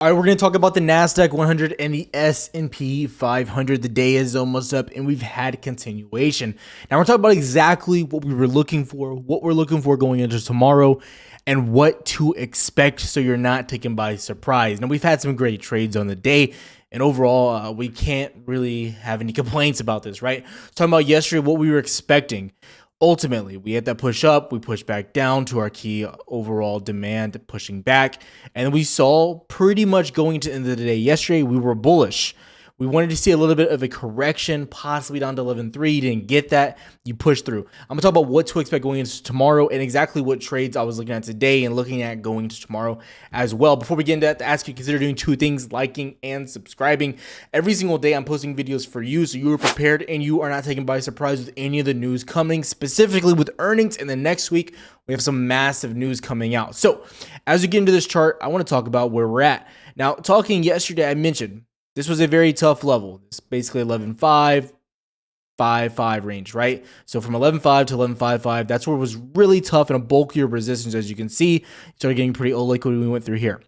All right, we're going to talk about the Nasdaq 100 and the SP 500. The day is almost up, and we've had continuation. Now, we're talking about exactly what we were looking for, what we're looking for going into tomorrow, and what to expect so you're not taken by surprise. Now, we've had some great trades on the day, and overall, we can't really have any complaints about this, right? Talking about yesterday, what we were expecting. Ultimately, we had that push up, we pushed back down to our key overall demand, pushing back, and we saw pretty much going to the end of the day yesterday, we were bullish. We wanted to see a little bit of a correction, possibly down to 11.3. You didn't get that. You pushed through. I'm going to talk about what to expect going into tomorrow and exactly what trades I was looking at today and looking at going into tomorrow as well. Before we get into that, to ask you to consider doing two things: liking and subscribing. Every single day I'm posting videos for you so you are prepared and you are not taken by surprise with any of the news coming, specifically with earnings. And then next week, we have some massive news coming out. So as we get into this chart, I want to talk about where we're at. Now, talking yesterday, I mentioned this was a very tough level. It's basically 11.5, 5.5 range, right? So from 11.5 to 11.55, that's where it was really tough and a bulkier resistance. As you can see, it started getting pretty liquid when we went through here.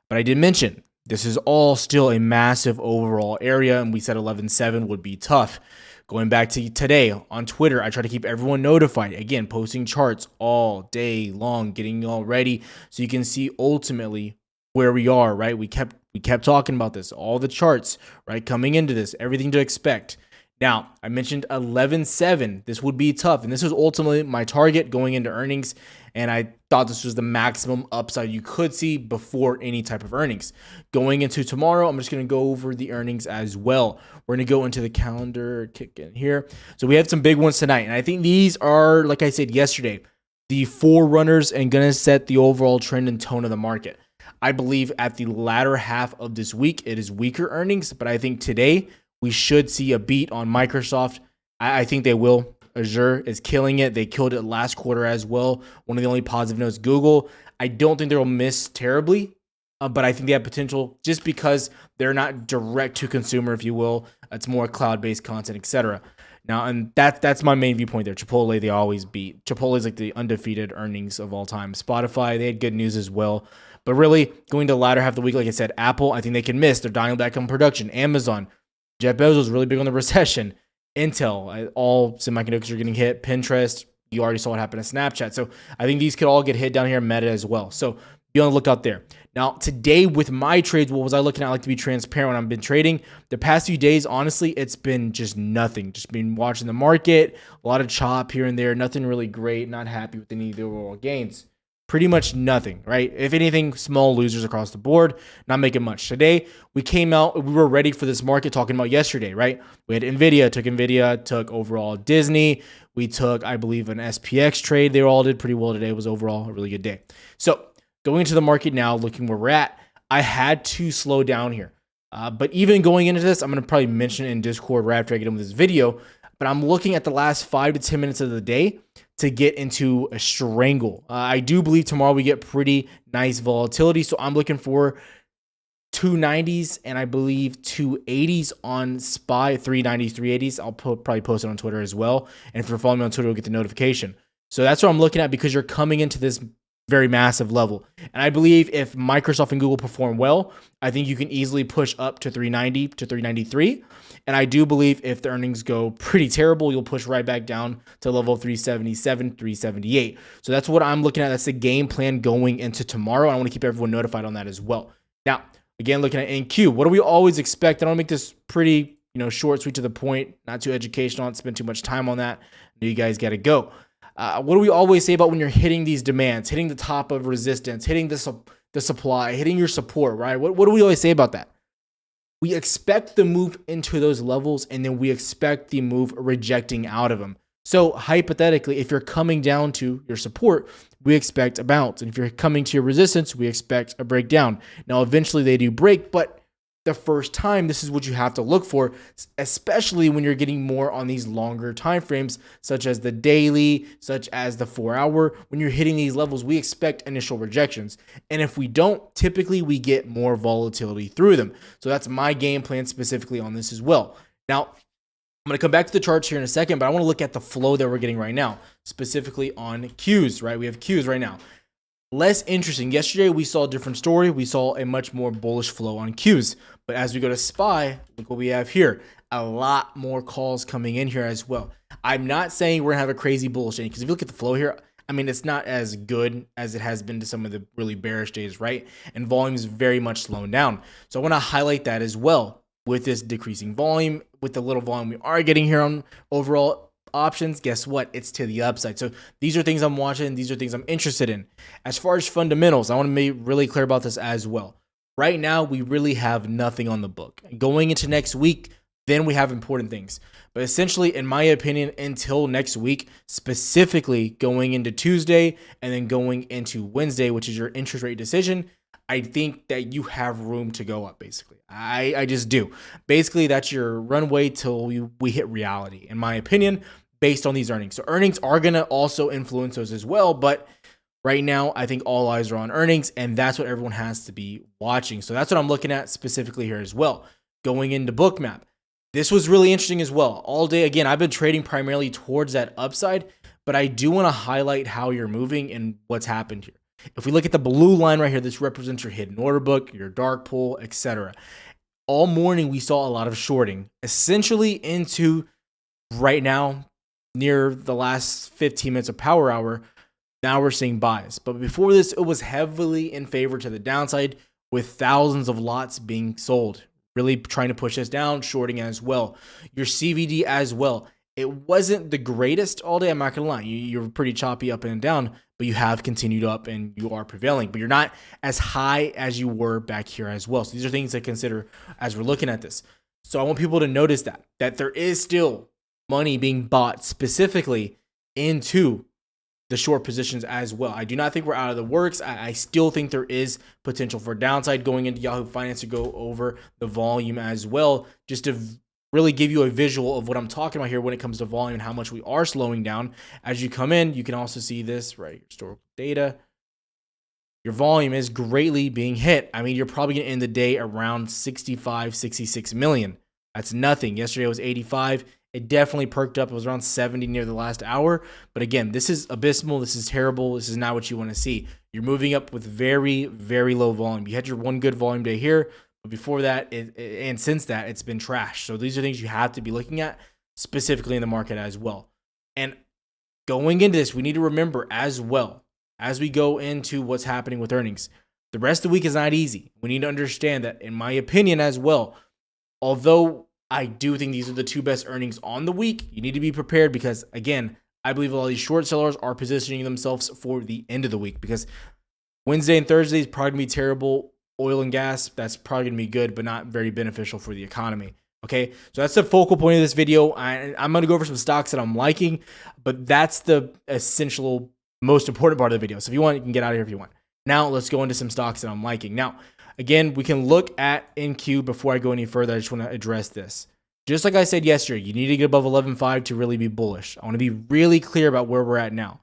But I did mention this is all still a massive overall area, and we said 11.7 would be tough. Going back to today on Twitter, I try to keep everyone notified. Again, posting charts all day long, getting you all ready so you can see ultimately where we are, right? We kept talking about this, all the charts, right? Coming into this, everything to expect. Now, I mentioned 11.7. This would be tough, and this was ultimately my target going into earnings, and I thought this was the maximum upside you could see before any type of earnings. Going into tomorrow, I'm just going to go over the earnings as well. We're going to go into the calendar, kick in here. So we have some big ones tonight, and I think these are, like I said yesterday, the forerunners and going to set the overall trend and tone of the market. I believe at the latter half of this week, it is weaker earnings, but I think today we should see a beat on Microsoft. I think they will. Azure is killing it. They killed it last quarter as well. One of the only positive notes, Google, I don't think they'll miss terribly, but I think they have potential just because they're not direct to consumer, if you will. It's more cloud-based content, etc. Now, and that's my main viewpoint there. Chipotle, they always beat. Chipotle is like the undefeated earnings of all time. Spotify, they had good news as well. But really, going to the latter half of the week, like I said, Apple, I think they can miss. They're dialing back on production. Amazon, Jeff Bezos really big on the recession. Intel, all semiconductors are getting hit. Pinterest, you already saw what happened to Snapchat. So I think these could all get hit down here. Meta as well. So be on the lookout there. Now, today with my trades, what was I looking at? I like to be transparent when I've been trading. The past few days, honestly, it's been just nothing. Just been watching the market, a lot of chop here and there. Nothing really great. Not happy with any of the overall gains. Pretty much nothing, right? If anything, small losers across the board, not making much. Today, we came out, we were ready for this market talking about yesterday, right? We had NVIDIA, took overall Disney. We took, I believe, an SPX trade. They all did pretty well today. It was overall a really good day. So going into the market now, looking where we're at, I had to slow down here. But even going into this, I'm going to probably mention it in Discord right after I get into this video, but I'm looking at the last 5 to 10 minutes of the day to get into a strangle. I do believe tomorrow we get pretty nice volatility, so I'm looking for 290s and I believe 280s on SPY, 390s, 380s. I'll probably post it on Twitter as well, and if you're following me on Twitter, you'll get the notification. So that's what I'm looking at because you're coming into this very massive level. And I believe if Microsoft and Google perform well, I think you can easily push up to 390 to 393. And I do believe if the earnings go pretty terrible, you'll push right back down to level 377, 378. So that's what I'm looking at. That's the game plan going into tomorrow. I want to keep everyone notified on that as well. Now, again, looking at NQ, what do we always expect? I don't make this pretty, short, sweet to the point, not too educational, not spend too much time on that. I know you guys got to go. What do we always say about when you're hitting these demands, hitting the top of resistance, hitting the supply, hitting your support, right? What do we always say about that? We expect the move into those levels, and then we expect the move rejecting out of them. So hypothetically, if you're coming down to your support, we expect a bounce. And if you're coming to your resistance, we expect a breakdown. Now, eventually they do break, but the first time, this is what you have to look for, especially when you're getting more on these longer time frames, such as the daily, such as the 4-hour. When you're hitting these levels, we expect initial rejections. And if we don't, typically we get more volatility through them. So that's my game plan specifically on this as well. Now, I'm going to come back to the charts here in a second, but I want to look at the flow that we're getting right now, specifically on Qs, right? We have Qs right now. Less interesting. Yesterday, we saw a different story. We saw a much more bullish flow on Qs. But as we go to SPY, look what we have here. A lot more calls coming in here as well. I'm not saying we're going to have a crazy bullish day, because if you look at the flow here, I mean, it's not as good as it has been to some of the really bearish days, right? And volume is very much slowing down. So I want to highlight that as well with this decreasing volume, with the little volume we are getting here on overall options. Guess what? It's to the upside. So these are things I'm watching. These are things I'm interested in. As far as fundamentals, I want to be really clear about this as well. Right now, we really have nothing on the book. Going into next week, then we have important things. But essentially, in my opinion, until next week, specifically going into Tuesday and then going into Wednesday, which is your interest rate decision, I think that you have room to go up, basically. I just do. Basically, that's your runway till we hit reality, in my opinion, based on these earnings. So earnings are going to also influence those as well, but right now, I think all eyes are on earnings, and that's what everyone has to be watching. So that's what I'm looking at specifically here as well. Going into Bookmap, this was really interesting as well. All day, again, I've been trading primarily towards that upside, but I do want to highlight how you're moving and what's happened here. If we look at the blue line right here, this represents your hidden order book, your dark pool, etc. All morning, we saw a lot of shorting, essentially into right now, near the last 15 minutes of power hour. Now we're seeing buys. But before this, it was heavily in favor to the downside, with thousands of lots being sold, really trying to push us down, shorting as well. Your CVD as well. It wasn't the greatest all day, I'm not going to lie. You're pretty choppy up and down, but you have continued up and you are prevailing. But you're not as high as you were back here as well. So these are things to consider as we're looking at this. So I want people to notice that there is still money being bought specifically into the short positions as well. I do not think we're out of the works. I still think there is potential for downside. Going into Yahoo Finance to go over the volume as well, just to really give you a visual of what I'm talking about here when it comes to volume and how much we are slowing down. As you come in, you can also see this, right? Historical data. Your volume is greatly being hit. I mean, you're probably going to end the day around 65, 66 million. That's nothing. Yesterday it was 85. It definitely perked up. It was around 70 near the last hour. But again, this is abysmal. This is terrible. This is not what you want to see. You're moving up with very, very low volume. You had your one good volume day here, but before that, and since that, it's been trash. So these are things you have to be looking at specifically in the market as well. And going into this, we need to remember as well, as we go into what's happening with earnings, the rest of the week is not easy. We need to understand that, in my opinion as well, although I do think these are the two best earnings on the week, you need to be prepared because, again, I believe a lot of these short sellers are positioning themselves for the end of the week, because Wednesday and Thursday is probably going to be terrible. Oil and gas, that's probably going to be good, but not very beneficial for the economy. Okay, so that's the focal point of this video. I'm going to go over some stocks that I'm liking, but that's the essential, most important part of the video. So if you want, you can get out of here if you want. Now let's go into some stocks that I'm liking. Now, again, we can look at NQ. Before I go any further, I just want to address this. Just like I said yesterday, you need to get above 11.5 to really be bullish. I want to be really clear about where we're at now.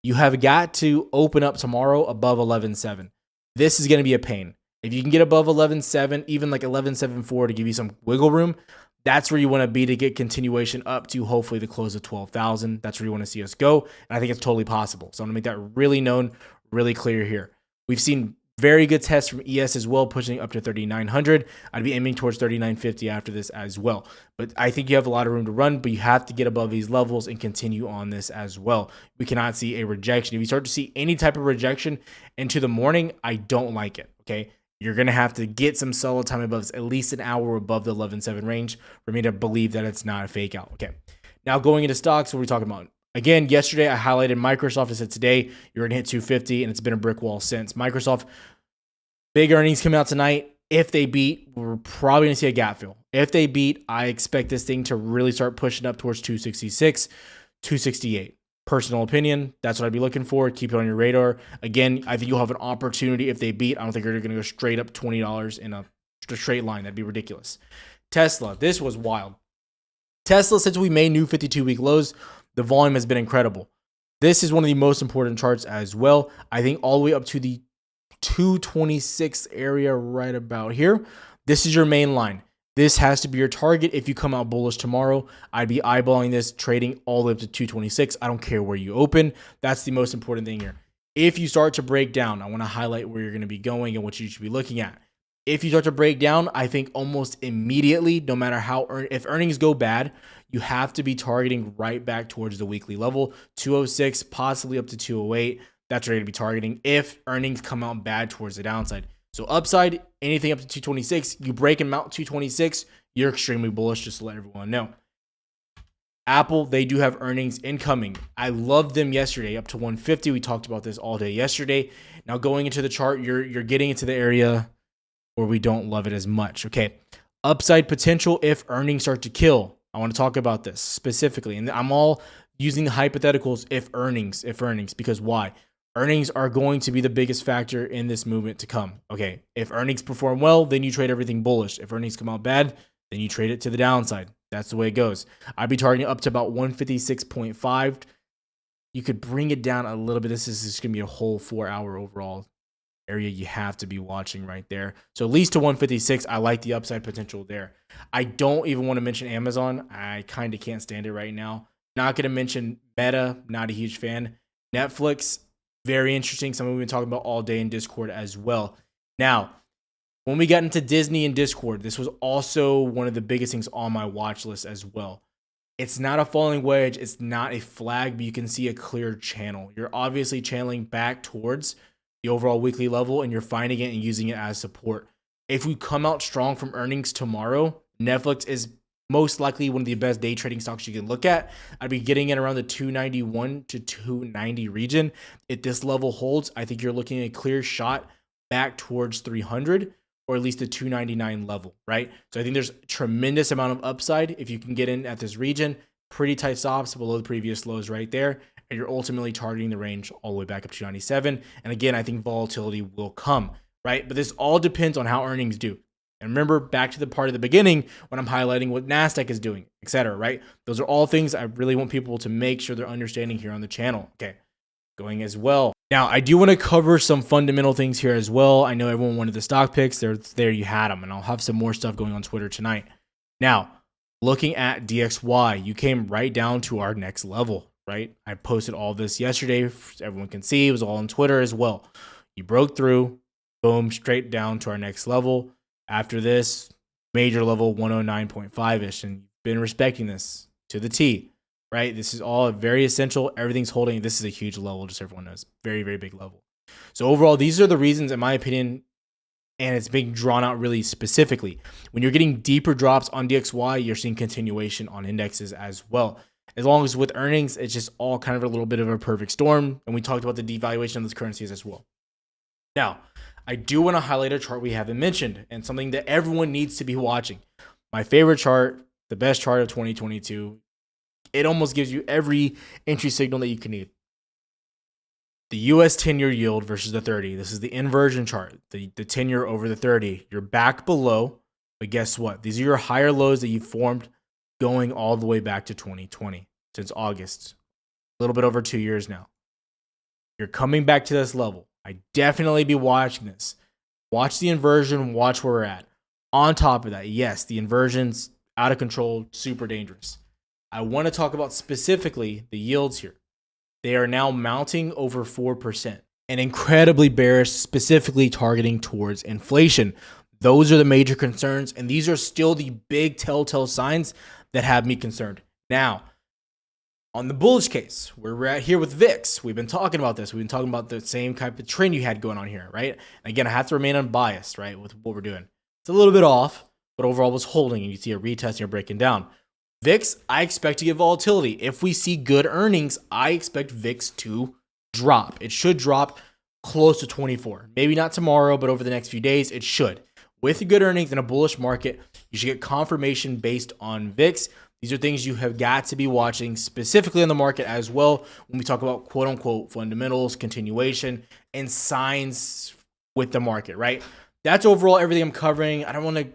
You have got to open up tomorrow above 11.7. This is going to be a pain. If you can get above 11.7, even like 11.74 to give you some wiggle room, that's where you want to be to get continuation up to hopefully the close of 12,000. That's where you want to see us go. And I think it's totally possible. So I'm going to make that really known, really clear here. We've seen very good tests from ES as well, pushing up to 3,900. I'd be aiming towards 3,950 after this as well. But I think you have a lot of room to run, but you have to get above these levels and continue on this as well. We cannot see a rejection. If you start to see any type of rejection into the morning, I don't like it, okay? You're going to have to get some solid time above at least an hour above the 11.7 range for me to believe that it's not a fake out, okay? Now going into stocks, what are we talking about? Again, yesterday I highlighted Microsoft. I said today you're going to hit 250, and it's been a brick wall since. Microsoft, big earnings coming out tonight. If they beat, we're probably going to see a gap fill. If they beat, I expect this thing to really start pushing up towards 266, 268. Personal opinion, that's what I'd be looking for. Keep it on your radar. Again, I think you'll have an opportunity if they beat. I don't think they're going to go straight up $20 in a straight line. That'd be ridiculous. Tesla, this was wild. Tesla, since we made new 52-week lows, the volume has been incredible. This is one of the most important charts as well. I think all the way up to the 226 area right about here. This is your main line. This has to be your target. If you come out bullish tomorrow, I'd be eyeballing this, trading all the way up to 226. I don't care where you open. That's the most important thing here. If you start to break down, I want to highlight where you're going to be going and what you should be looking at. If you start to break down, I think almost immediately, no matter how, if earnings go bad, you have to be targeting right back towards the weekly level, 206, possibly up to 208. That's where you're going to be targeting if earnings come out bad towards the downside. So upside, anything up to 226, you break them out 226, you're extremely bullish, just to let everyone know. Apple, they do have earnings incoming. I loved them yesterday, up to 150. We talked about this all day yesterday. Now going into the chart, you're getting into the area where we don't love it as much. Okay, upside potential if earnings start to kill. I want to talk about this specifically, and I'm all using the hypotheticals if earnings, because why? Earnings are going to be the biggest factor in this movement to come. Okay, if earnings perform well, then you trade everything bullish. If earnings come out bad, then you trade it to the downside. That's the way it goes. I'd be targeting up to about 156.5. You could bring it down a little bit. This is just going to be a whole 4-hour overall area you have to be watching right there. So at least to 156, I like the upside potential there. I don't even want to mention Amazon. I kind of can't stand it right now. Not going to mention Meta. Not a huge fan. Netflix, very interesting. Something we've been talking about all day in Discord as well. Now, when we got into Disney and Discord, this was also one of the biggest things on my watch list as well. It's not a falling wedge. It's not a flag, but you can see a clear channel. You're obviously channeling back towards the overall weekly level, and you're finding it and using it as support. If we come out strong from earnings tomorrow, Netflix is most likely one of the best day trading stocks you can look at. I'd be getting it around the 291 to 290 region. If this level holds, I think you're looking at a clear shot back towards 300 or at least the 299 level, right? So I think there's a tremendous amount of upside if you can get in at this region. Pretty tight stops below the previous lows right there. And you're ultimately targeting the range all the way back up to 297. And again, I think volatility will come, right? But this all depends on how earnings do. And remember, back to the part of the beginning when I'm highlighting what Nasdaq is doing, etc., right? Those are all things I really want people to make sure they're understanding here on the channel. Okay, going as well. Now, I do want to cover some fundamental things here as well. I know everyone wanted the stock picks. There you had them. And I'll have some more stuff going on Twitter tonight. Now, looking at DXY, you came right down to our next level, right? I posted all this yesterday. Everyone can see. It was all on Twitter as well. You broke through, boom, straight down to our next level. After this, major level 109.5-ish. And you've been respecting this to the T, right? This is all very essential. Everything's holding. This is a huge level, just so everyone knows. Very, very big level. So overall, these are the reasons, in my opinion, and it's being drawn out really specifically. When you're getting deeper drops on DXY, you're seeing continuation on indexes as well. As long as with earnings, it's just all kind of a little bit of a perfect storm. And we talked about the devaluation of those currencies as well. Now, I do want to highlight a chart we haven't mentioned and something that everyone needs to be watching. My favorite chart, the best chart of 2022. It almost gives you every entry signal that you can need. The US 10-year yield versus the 30. This is the inversion chart. The 10-year over the 30. You're back below, but guess what? These are your higher lows that you formed going all the way back to 2020, since August. A little bit over 2 years now. You're coming back to this level. I definitely be watching this. Watch the inversion, watch where we're at. On top of that, yes, the inversion's out of control, super dangerous. I want to talk about specifically the yields here. They are now mounting over 4% and incredibly bearish, specifically targeting towards inflation. Those are the major concerns, and these are still the big telltale signs that have me concerned. Now, on the bullish case, where we're at here with VIX, we've been talking about this. We've been talking about the same type of trend you had going on here, right? And again, I have to remain unbiased, right, with what we're doing. It's a little bit off, but overall was holding, and you see a retest and breaking down. VIX, I expect to get volatility. If we see good earnings, I expect VIX to drop. It should drop close to 24. Maybe not tomorrow, but over the next few days, it should. With good earnings in a bullish market, you should get confirmation based on VIX. These are things you have got to be watching specifically on the market as well when we talk about quote unquote fundamentals, continuation, and signs with the market, right? That's overall everything I'm covering. I don't want to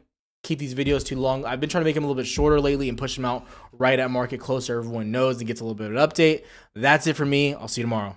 keep these videos too long. I've been trying to make them a little bit shorter lately and push them out right at market close so everyone knows and gets a little bit of an update. That's it for me. I'll see you tomorrow.